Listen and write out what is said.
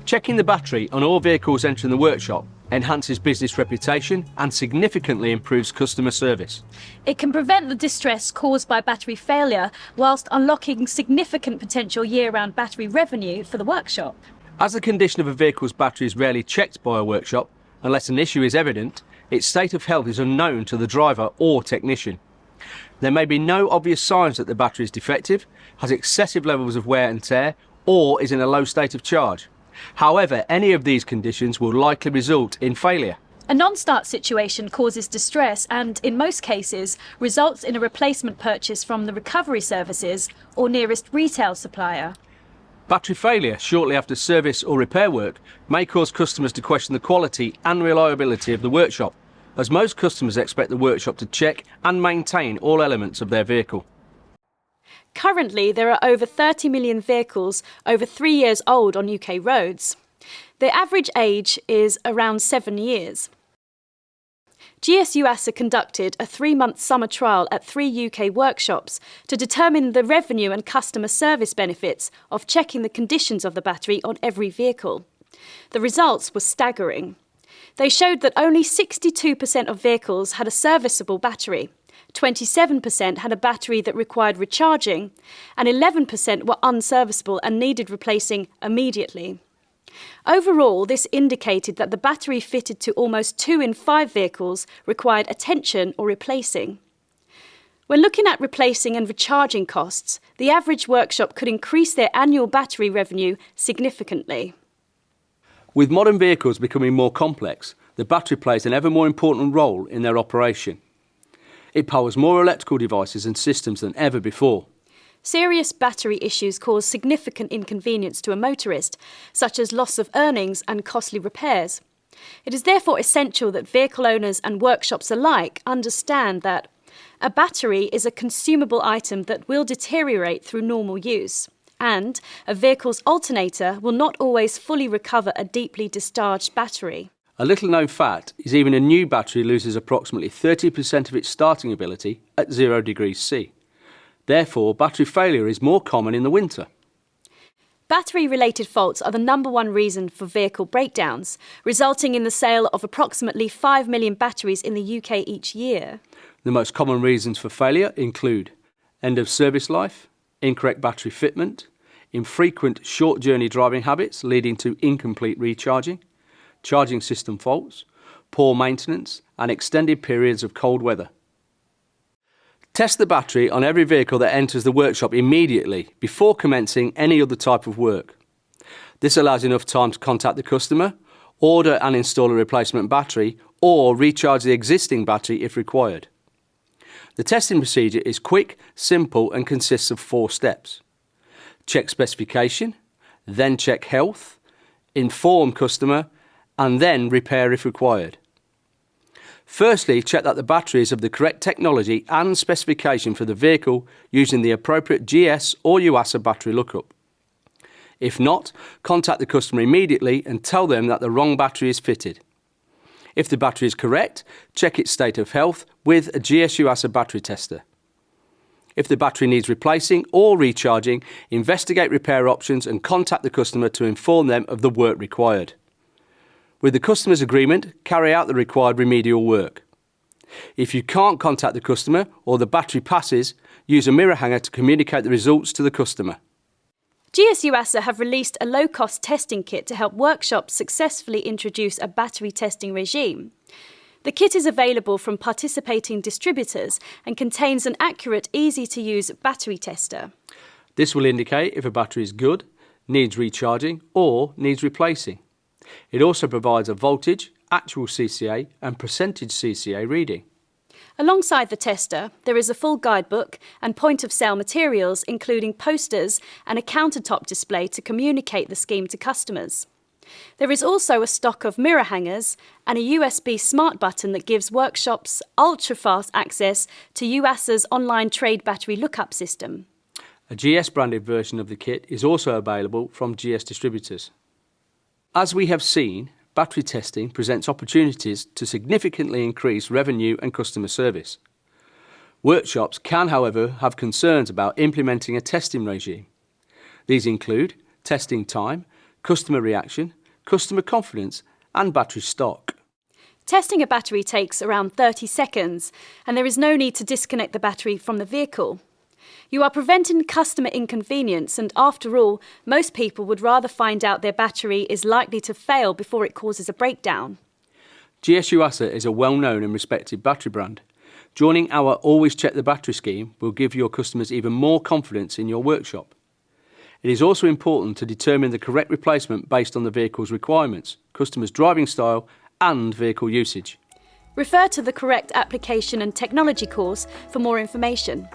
Checking the battery on all vehicles entering the workshop enhances business reputation and significantly improves customer service. It can prevent the distress caused by battery failure whilst unlocking significant potential year-round battery revenue for the workshop. As the condition of a vehicle's battery is rarely checked by a workshop, unless an issue is evident, its state of health is unknown to the driver or technician. There may be no obvious signs that the battery is defective, has excessive levels of wear and tear, or is in a low state of charge. However, any of these conditions will likely result in failure. A non-start situation causes distress and, in most cases, results in a replacement purchase from the recovery services or nearest retail supplier. Battery failure shortly after service or repair work may cause customers to question the quality and reliability of the workshop, as most customers expect the workshop to check and maintain all elements of their vehicle. Currently, there are over 30 million vehicles over 3 years old on UK roads. The average age is around 7 years. GS Yuasa conducted a 3-month summer trial at 3 UK workshops to determine the revenue and customer service benefits of checking the conditions of the battery on every vehicle. The results were staggering. They showed that only 62% of vehicles had a serviceable battery, 27% had a battery that required recharging, and 11% were unserviceable and needed replacing immediately. Overall, this indicated that the battery fitted to almost 2 in 5 vehicles required attention or replacing. When looking at replacing and recharging costs, the average workshop could increase their annual battery revenue significantly. With modern vehicles becoming more complex, the battery plays an ever more important role in their operation. It powers more electrical devices and systems than ever before. Serious battery issues cause significant inconvenience to a motorist, such as loss of earnings and costly repairs. It is therefore essential that vehicle owners and workshops alike understand that a battery is a consumable item that will deteriorate through normal use, and a vehicle's alternator will not always fully recover a deeply discharged battery. A little known fact is even a new battery loses approximately 30% of its starting ability at 0 degrees C. Therefore, battery failure is more common in the winter. Battery-related faults are the #1 reason for vehicle breakdowns, resulting in the sale of approximately 5 million batteries in the UK each year. The most common reasons for failure include end of service life, incorrect battery fitment, infrequent short journey driving habits leading to incomplete recharging, charging system faults, poor maintenance, and extended periods of cold weather. Test the battery on every vehicle that enters the workshop immediately before commencing any other type of work. This allows enough time to contact the customer, order and install a replacement battery, or recharge the existing battery if required. The testing procedure is quick, simple, and consists of 4 steps. Check specification, then check health, inform customer, and then repair if required. Firstly, check that the battery is of the correct technology and specification for the vehicle using the appropriate GS or Yuasa battery lookup. If not, contact the customer immediately and tell them that the wrong battery is fitted. If the battery is correct, check its state of health with a GS Yuasa battery tester. If the battery needs replacing or recharging, investigate repair options and contact the customer to inform them of the work required. With the customer's agreement, carry out the required remedial work. If you can't contact the customer or the battery passes, use a mirror hanger to communicate the results to the customer. GS Yuasa have released a low-cost testing kit to help workshops successfully introduce a battery testing regime. The kit is available from participating distributors and contains an accurate, easy-to-use battery tester. This will indicate if a battery is good, needs recharging, or needs replacing. It also provides a voltage, actual CCA and percentage CCA reading. Alongside the tester, there is a full guidebook and point-of-sale materials including posters and a countertop display to communicate the scheme to customers. There is also a stock of mirror hangers and a USB smart button that gives workshops ultra-fast access to Yuasa's online trade battery lookup system. A GS-branded version of the kit is also available from GS distributors. As we have seen, battery testing presents opportunities to significantly increase revenue and customer service. Workshops can, however, have concerns about implementing a testing regime. These include testing time, customer reaction, customer confidence and battery stock. Testing a battery takes around 30 seconds, and there is no need to disconnect the battery from the vehicle. You are preventing customer inconvenience, and after all, most people would rather find out their battery is likely to fail before it causes a breakdown. GS Yuasa is a well-known and respected battery brand. Joining our Always Check the Battery scheme will give your customers even more confidence in your workshop. It is also important to determine the correct replacement based on the vehicle's requirements, customer's driving style and vehicle usage. Refer to the correct application and technology course for more information.